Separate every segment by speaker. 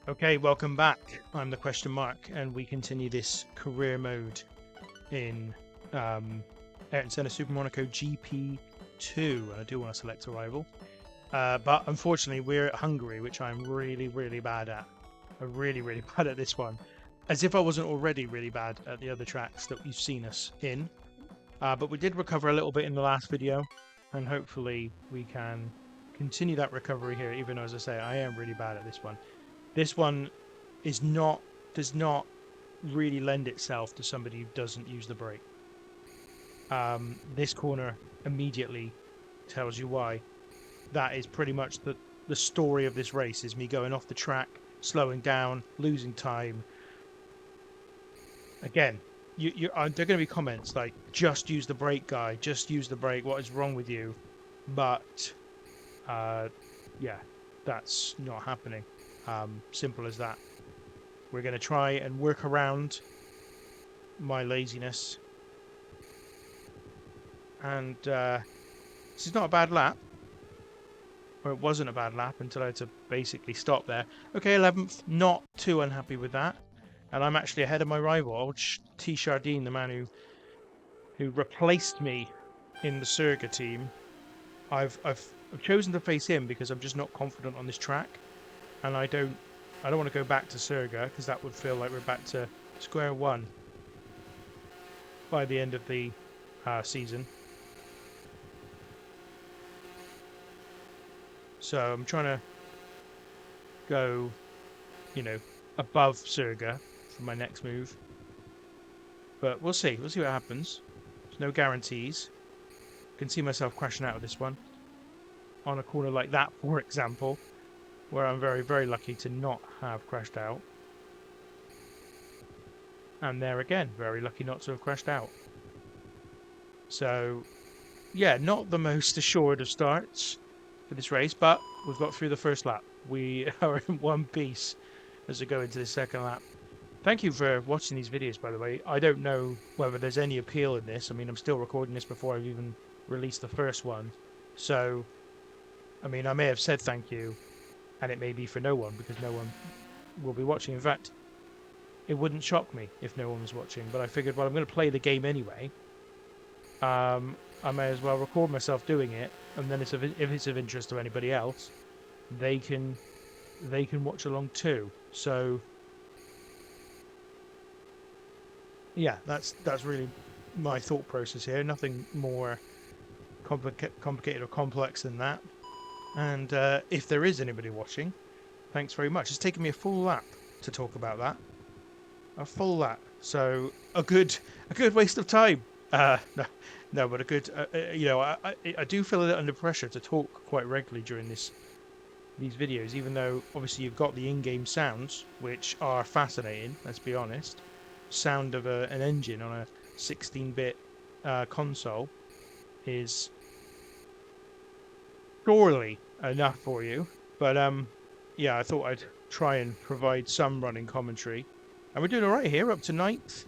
Speaker 1: Okay, welcome back. I'm the question mark, and we continue this career mode in Ayrton Senna Super Monaco GP2. And I do want to select a rival, but unfortunately, we're at Hungary, which I'm really bad at. I'm really bad at this one, as if I wasn't already really bad at the other tracks that you've seen us in. But we did recover a little bit in the last video, and hopefully we can continue that recovery here. Even though, as I say, I am really bad at this one. This one does not really lend itself to somebody who doesn't use the brake. This corner immediately tells you why. That is pretty much the story of this race, is me going off the track, slowing down, losing time. Again, there are going to be comments like, just use the brake, guy, just use the brake, what is wrong with you? But yeah, that's not happening. Simple as that. We're going to try and work around my laziness. And this is not a bad lap. Or it wasn't a bad lap until I had to basically stop there. Okay, 11th. Not too unhappy with that. And I'm actually ahead of my rival, old T. Chardin, the man who replaced me in the Surga team. I've chosen to face him because I'm just not confident on this track. And I don't want to go back to Surga because that would feel like we're back to square one by the end of the season. So I'm trying to go, above Surga for my next move. But we'll see. We'll see what happens. There's no guarantees. I can see myself crashing out of this one on a corner like that, for example, where I'm very lucky to not have crashed out. And there again, very lucky not to have crashed out. So, yeah, not the most assured of starts for this race, but we've got through the first lap. We are in one piece as we go into the second lap. Thank you for watching these videos, by the way. I don't know whether there's any appeal in this. I mean, I'm still recording this before I've even released the first one. So, I mean, I may have said thank you, and it may be for no one, because no one will be watching. In fact, it wouldn't shock me if no one was watching, but I figured, well, I'm going to play the game anyway. I may as well record myself doing it, and then if it's of interest to anybody else, they can watch along too. So yeah, that's really my thought process here. Nothing more complicated or complex than that. And if there is anybody watching, thanks very much. It's taken me a full lap to talk about that. A full lap. So a good waste of time. No, but a good. I do feel a little under pressure to talk quite regularly during these videos, even though obviously you've got the in-game sounds, which are fascinating. Let's be honest. Sound of an engine on a 16-bit console is surely enough for you. But yeah, I thought I'd try and provide some running commentary, and we're doing all right here, up to 9th.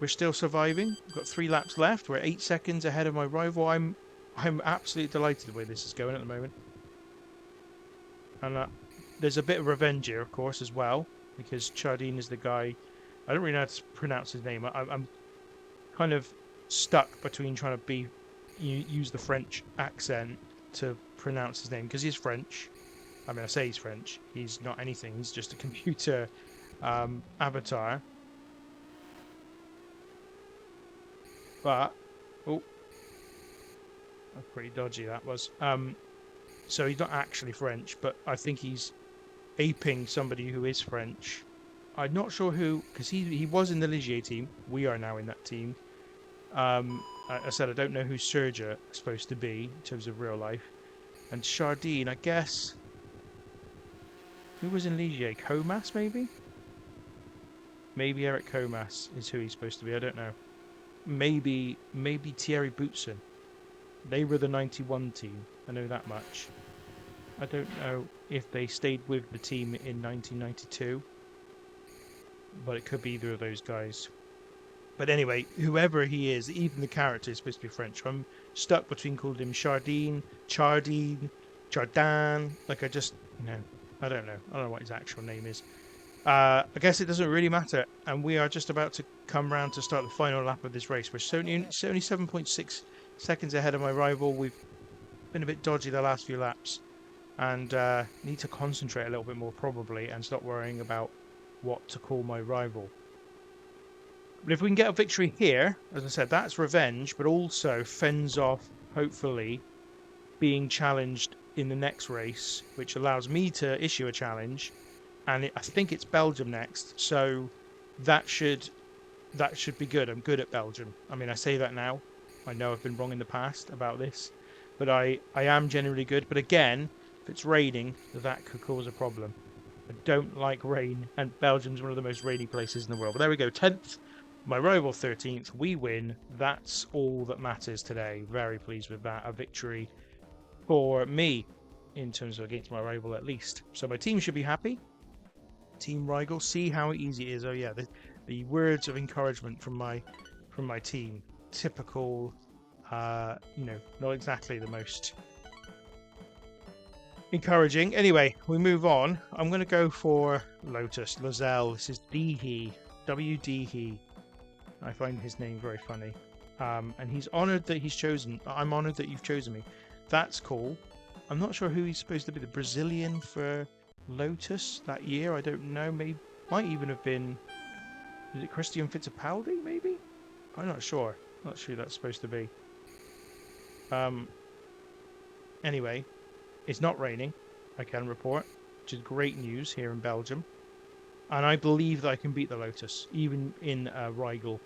Speaker 1: We're still surviving. We've got 3 laps left. We're 8 seconds ahead of my rival. I'm absolutely delighted the way this is going at the moment. And there's a bit of revenge here, of course, as well, because Chardin is the guy. I don't really know how to pronounce his name. I'm kind of stuck between trying to use the French accent to pronounce his name, because he's French. I mean, I say he's French. He's not anything. He's just a computer avatar. But, oh, that's pretty dodgy, that was. So he's not actually French, but I think he's aping somebody who is French. I'm not sure who, because he was in the Ligier team. We are now in that team. I said I don't know who Serja is supposed to be in terms of real life. And Chardin, I guess. Who was in Ligier? Comas, maybe? Maybe Eric Comas is who he's supposed to be. I don't know. Maybe Thierry Boutsen. They were the 91 team. I know that much. I don't know if they stayed with the team in 1992. But it could be either of those guys. But anyway, whoever he is, even the character is supposed to be French. I'm stuck between calling him Chardin, Chardin. Like I just, I don't know. I don't know what his actual name is. I guess it doesn't really matter. And we are just about to come round to start the final lap of this race. We're only 7.6 seconds ahead of my rival. We've been a bit dodgy the last few laps and need to concentrate a little bit more probably and stop worrying about what to call my rival. But if we can get a victory here, as I said, that's revenge, but also fends off, hopefully, being challenged in the next race, which allows me to issue a challenge. And I think it's Belgium next, so that should be good. I'm good at Belgium. I mean, I say that now. I know I've been wrong in the past about this, but I am generally good. But again, if it's raining, that could cause a problem. I don't like rain, and Belgium's one of the most rainy places in the world. But there we go, 10th. My rival 13th. We win. That's all that matters today. Very pleased with that. A victory for me in terms of against my rival at least. So my team should be happy. Team Rigel, see how easy it is. Oh yeah, the words of encouragement from my team. Typical, not exactly the most encouraging. Anyway, we move on. I'm going to go for Lotus Lozelle. This is Dehe, WDhe. I find his name very funny. And he's honoured that he's chosen. I'm honoured that you've chosen me. That's cool. I'm not sure who he's supposed to be. The Brazilian for Lotus that year. I don't know. Maybe might even have been. Is it Christian Fittipaldi? Maybe. I'm not sure. Not sure who that's supposed to be. Anyway, it's not raining. I can report, which is great news here in Belgium. And I believe that I can beat the Lotus, even in Rigel,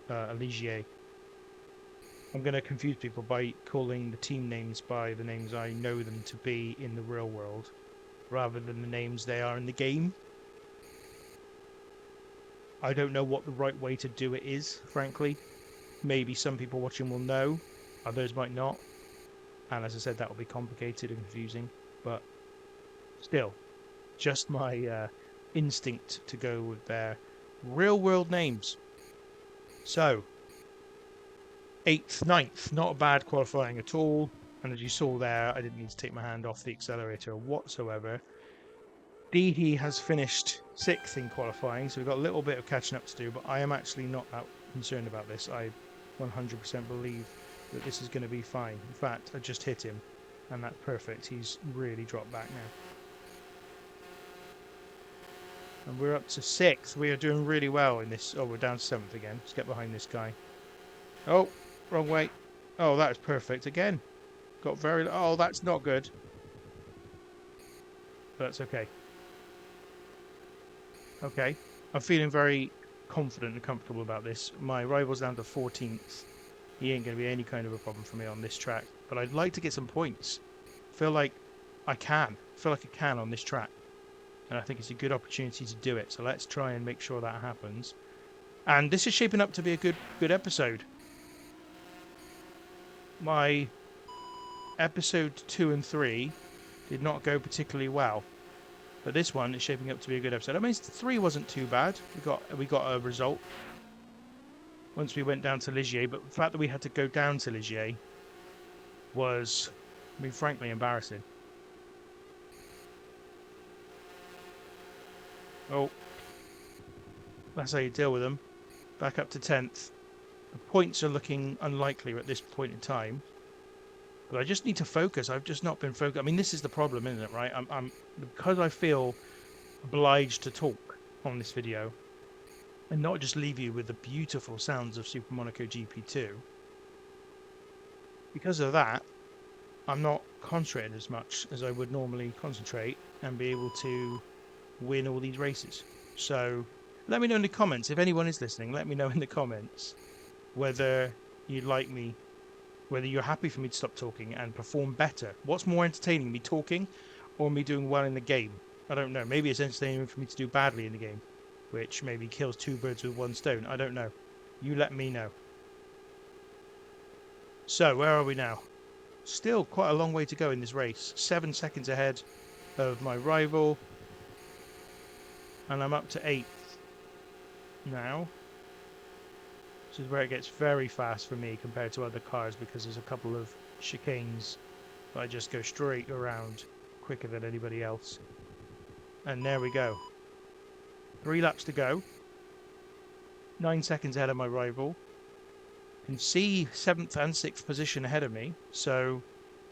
Speaker 1: Ligier. I'm going to confuse people by calling the team names by the names I know them to be in the real world, rather than the names they are in the game. I don't know what the right way to do it is, frankly. Maybe some people watching will know, others might not. And as I said, that will be complicated and confusing. But still, just my instinct to go with their real world names. So, 8th, 9th, not a bad qualifying at all. And as you saw there, I didn't need to take my hand off the accelerator whatsoever. Dehe has finished 6th in qualifying, so we've got a little bit of catching up to do, but I am actually not that concerned about this. I 100% believe that this is going to be fine. In fact, I just hit him, and that's perfect. He's really dropped back now. And we're up to 6th. We are doing really well in this. Oh, we're down to 7th again. Let's get behind this guy. Oh, wrong way. Oh, that is perfect again. Got very... Oh, that's not good. But that's okay. Okay. I'm feeling very confident and comfortable about this. My rival's down to 14th. He ain't going to be any kind of a problem for me on this track. But I'd like to get some points. Feel like I can. Feel like I can on this track. And I think it's a good opportunity to do it. So let's try and make sure that happens. And this is shaping up to be a good episode. My episode 2 and 3 did not go particularly well. But this one is shaping up to be a good episode. I mean, 3 wasn't too bad. We got a result once we went down to Ligier. But the fact that we had to go down to Ligier was, I mean, frankly embarrassing. Oh, that's how you deal with them. Back up to 10th. The points are looking unlikely at this point in time. But I just need to focus. I've just not been focused. I mean, this is the problem, isn't it, right? Because I feel obliged to talk on this video and not just leave you with the beautiful sounds of Super Monaco GP2. Because of that, I'm not concentrating as much as I would normally concentrate and be able to win all these races. So let me know in the comments, if anyone is listening, let me know in the comments whether you'd like me, whether you're happy for me to stop talking and perform better. What's more entertaining, me talking or me doing well in the game? I don't know. Maybe it's entertaining for me to do badly in the game, which maybe kills 2 birds with 1 stone. I don't know. You let me know. So, where are we now? Still quite a long way to go in this race. 7 seconds ahead of my rival. And I'm up to 8th now. This is where it gets very fast for me compared to other cars because there's a couple of chicanes that I just go straight around quicker than anybody else. And there we go. 3 laps to go. 9 seconds ahead of my rival. Can see 7th and 6th position ahead of me. So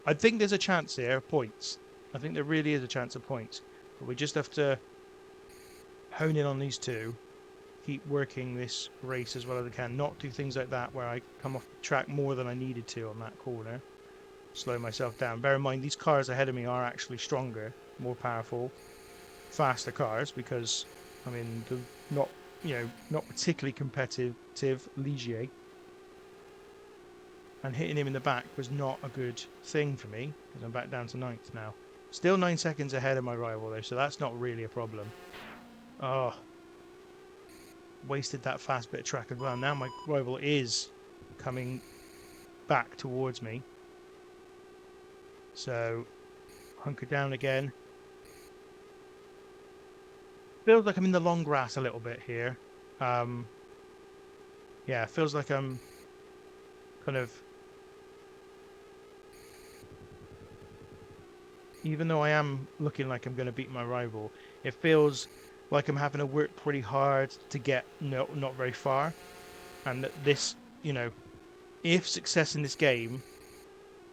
Speaker 1: I think there's a chance here of points. I think there really is a chance of points. But we just have to hone in on these two. Keep working this race as well as I can. Not do things like that where I come off the track more than I needed to on that corner. Slow myself down. Bear in mind, these cars ahead of me are actually stronger, more powerful, faster cars because, I mean, the not particularly competitive Ligier. And hitting him in the back was not a good thing for me because I'm back down to 9th now. Still 9 seconds ahead of my rival though, so that's not really a problem. Oh, wasted that fast bit of track as well. Now my rival is coming back towards me. So, hunker down again. Feels like I'm in the long grass a little bit here. Yeah, feels like I'm kind of... Even though I am looking like I'm going to beat my rival, it feels like I'm having to work pretty hard to get not very far. And that this, if success in this game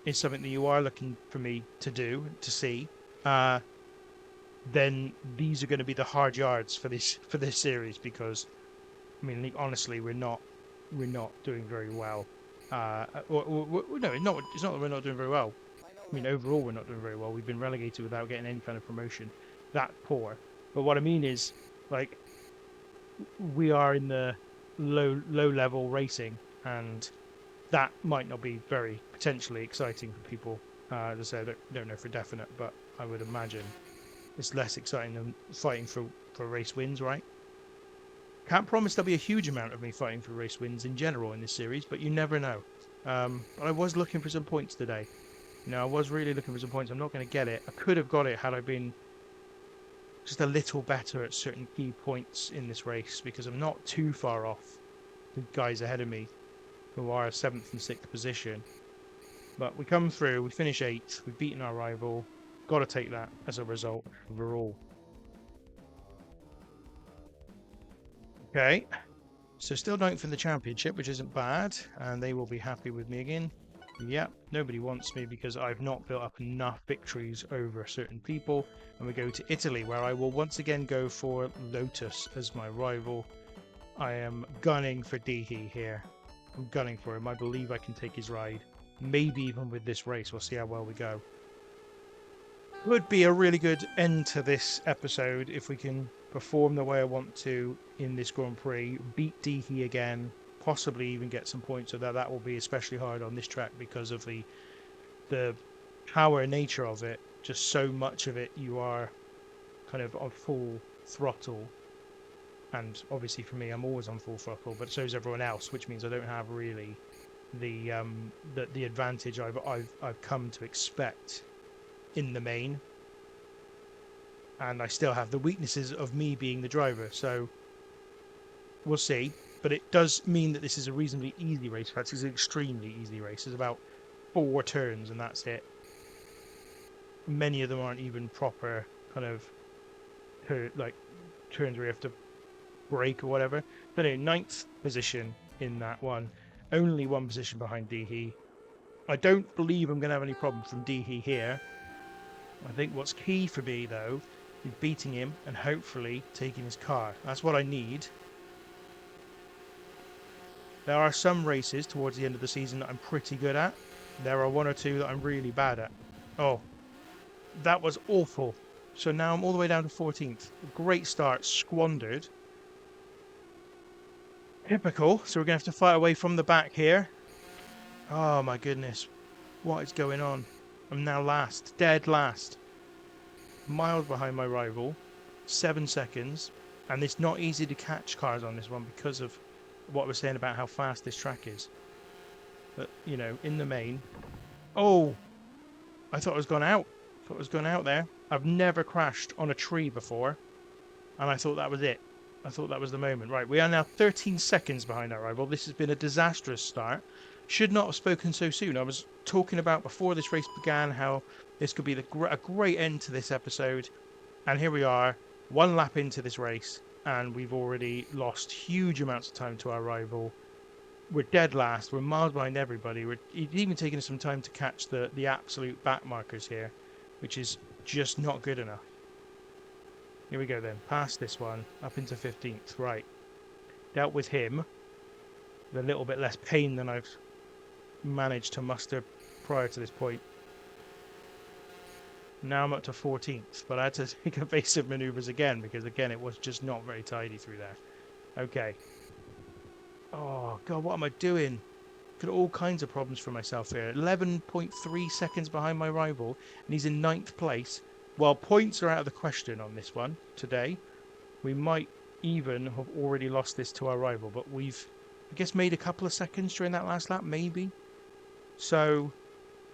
Speaker 1: is something that you are looking for me to see, then these are going to be the hard yards for this series because, I mean, honestly, we're not doing very well. No, it's not that we're not doing very well. I mean, overall, we're not doing very well. We've been relegated without getting any kind of promotion. That poor. But what I mean is, like, we are in the low level racing, and that might not be very potentially exciting for people. As I said, I don't know for definite, but I would imagine it's less exciting than fighting for race wins, right? Can't promise there'll be a huge amount of me fighting for race wins in general in this series, but you never know. But I was looking for some points today. I was really looking for some points. I'm not going to get it. I could have got it had I been just a little better at certain key points in this race because I'm not too far off the guys ahead of me who are 7th and 6th position. But we come through, we finish 8th, we've beaten our rival. Got to take that as a result overall. Okay, so still 9th in the championship, which isn't bad, and they will be happy with me again. Yep, nobody wants me because I've not built up enough victories over certain people. And we go to Italy, where I will once again go for Lotus as my rival. I am gunning for Dihi here. I'm gunning for him. I believe I can take his ride. Maybe even with this race. We'll see how well we go. Would be a really good end to this episode if we can perform the way I want to in this Grand Prix. Beat Dihi again. Possibly even get some points, so that will be especially hard on this track because of the power nature of it. Just so much of it you are kind of on full throttle, and obviously for me I'm always on full throttle, but so is everyone else, which means I don't have really the advantage I've come to expect in the main, and I still have the weaknesses of me being the driver. So we'll see. But it does mean that this is a reasonably easy race. In fact, it's an extremely easy race. It's about 4 turns and that's it. Many of them aren't even proper kind of turns where you have to brake or whatever. But anyway, 9th position in that one. Only 1 position behind Dihi. I don't believe I'm going to have any problem from Dihi here. I think what's key for me, though, is beating him and hopefully taking his car. That's what I need. There are some races towards the end of the season that I'm pretty good at. There are 1 or 2 that I'm really bad at. Oh, that was awful. So now I'm all the way down to 14th. Great start, squandered. Typical. So we're going to have to fight away from the back here. Oh my goodness. What is going on? I'm now last. Dead last. Miles behind my rival. 7 seconds. And it's not easy to catch cars on this one because of what we're saying about how fast this track is. But, in the main... Oh! I thought I was gone out. I thought I was gone out there. I've never crashed on a tree before. And I thought that was it. I thought that was the moment. Right, we are now 13 seconds behind our rival. This has been a disastrous start. Should not have spoken so soon. I was talking about before this race began how this could be a great end to this episode. And here we are. 1 lap into this race, and we've already lost huge amounts of time to our rival. We're dead last. We're miles behind everybody. It's even taking us some time to catch the absolute back markers here, which is just not good enough. Here we go then. Past this one, up into 15th. Right. Dealt with him. With a little bit less pain than I've managed to muster prior to this point. Now I'm up to 14th, but I had to take evasive maneuvers again because, again, it was just not very tidy through there. Okay. Oh, God, what am I doing? Got all kinds of problems for myself here. 11.3 seconds behind my rival, and he's in 9th place. Well, points are out of the question on this one today. We might even have already lost this to our rival, but we've, I guess, made a couple of seconds during that last lap, maybe. So,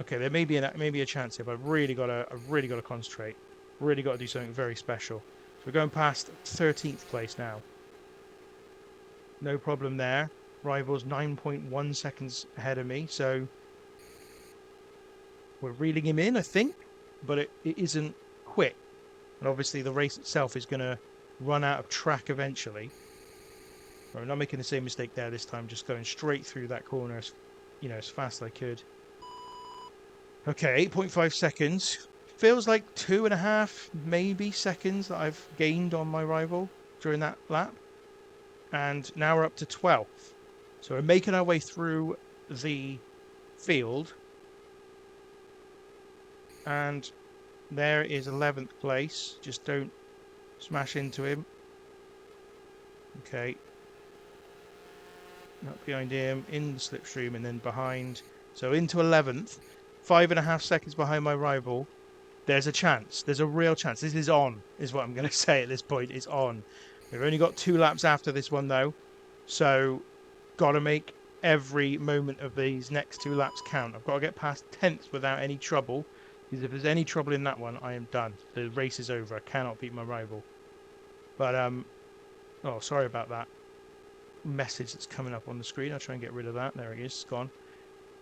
Speaker 1: okay, there may be a chance here, but I've really got to concentrate. Really got to do something very special. So we're going past 13th place now. No problem there. Rival's 9.1 seconds ahead of me, so we're reeling him in, I think, but it isn't quick. And obviously the race itself is going to run out of track eventually. I'm not making the same mistake there this time, just going straight through that corner, as fast as I could. Okay, 8.5 seconds. Feels like 2.5, maybe, seconds that I've gained on my rival during that lap. And now we're up to 12th. So we're making our way through the field. And there is 11th place. Just don't smash into him. Okay. Up behind him, in the slipstream, and then behind. So into 11th. 5.5 seconds behind my rival. There's a chance. There's a real chance. This is on, is what I'm going to say at this point. It's on. We've only got 2 laps after this one, though. So, got to make every moment of these next 2 laps count. I've got to get past 10th without any trouble. Because if there's any trouble in that one, I am done. The race is over. I cannot beat my rival. But, oh, sorry about that message that's coming up on the screen. I'll try and get rid of that. There it is. It's gone.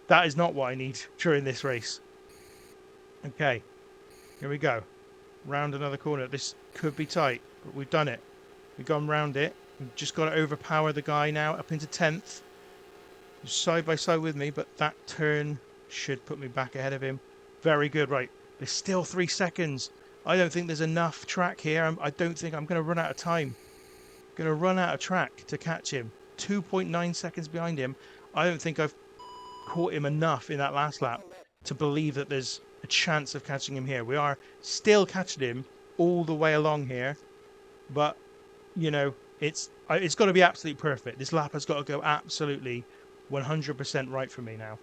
Speaker 1: That is not what I need during this race. Okay. Here we go. Round another corner. This could be tight, but we've done it. We've gone round it. We've just got to overpower the guy now up into 10th. He's side by side with me, but that turn should put me back ahead of him. Very good. Right. There's still 3 seconds. I don't think there's enough track here. I don't think I'm going to run out of time. I'm going to run out of track to catch him. 2.9 seconds behind him. I don't think I've caught him enough in that last lap to believe that there's a chance of catching him here. We are still catching him all the way along here, but it's got to be absolutely perfect. This lap has got to go absolutely 100% right for me now.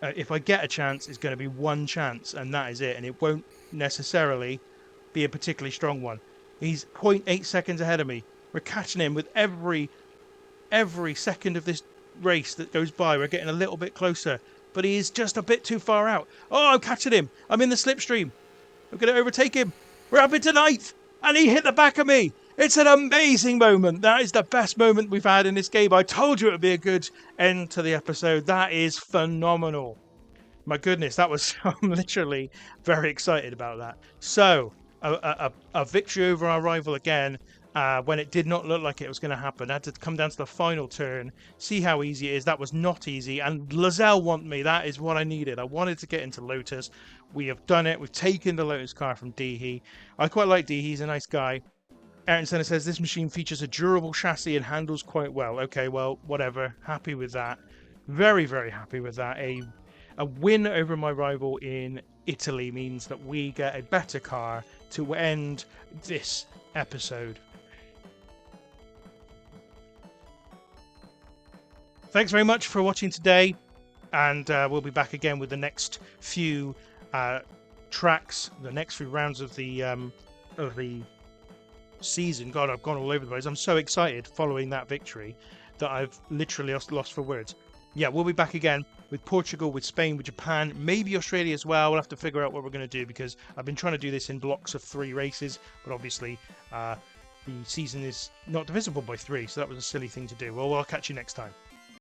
Speaker 1: If I get a chance, it's going to be one chance, and that is it, and it won't necessarily be a particularly strong one. He's 0.8 seconds ahead of me. We're catching him with every second of this race that goes by. We're getting a little bit closer, but he is just a bit too far out. Oh, I'm catching him. I'm in the slipstream. I'm going to overtake him. We're up into 9th, and he hit the back of me. It's an amazing moment. That is the best moment we've had in this game. I told you it would be a good end to the episode. That is phenomenal. My goodness, that was, I'm literally very excited about that. So, a victory over our rival again. When it did not look like it was going to happen. I had to come down to the final turn, see how easy it is. That was not easy, and Lozelle want me. That is what I needed. I wanted to get into Lotus. We have done it. We've taken the Lotus car from Dehe. I quite like Dehe. He's a nice guy. Ayrton Senna says this machine features a durable chassis and handles quite well. Okay, well, whatever. Happy with that. Very, very happy with that. A win over my rival in Italy means that we get a better car to end this episode. Thanks very much for watching today, and we'll be back again with the next few tracks, the next few rounds of the season. God, I've gone all over the place. I'm so excited following that victory that I've literally lost for words. Yeah, we'll be back again with Portugal, with Spain, with Japan, maybe Australia as well. We'll have to figure out what we're going to do because I've been trying to do this in blocks of 3 races, but obviously the season is not divisible by 3, so that was a silly thing to do. Well, I'll catch you next time.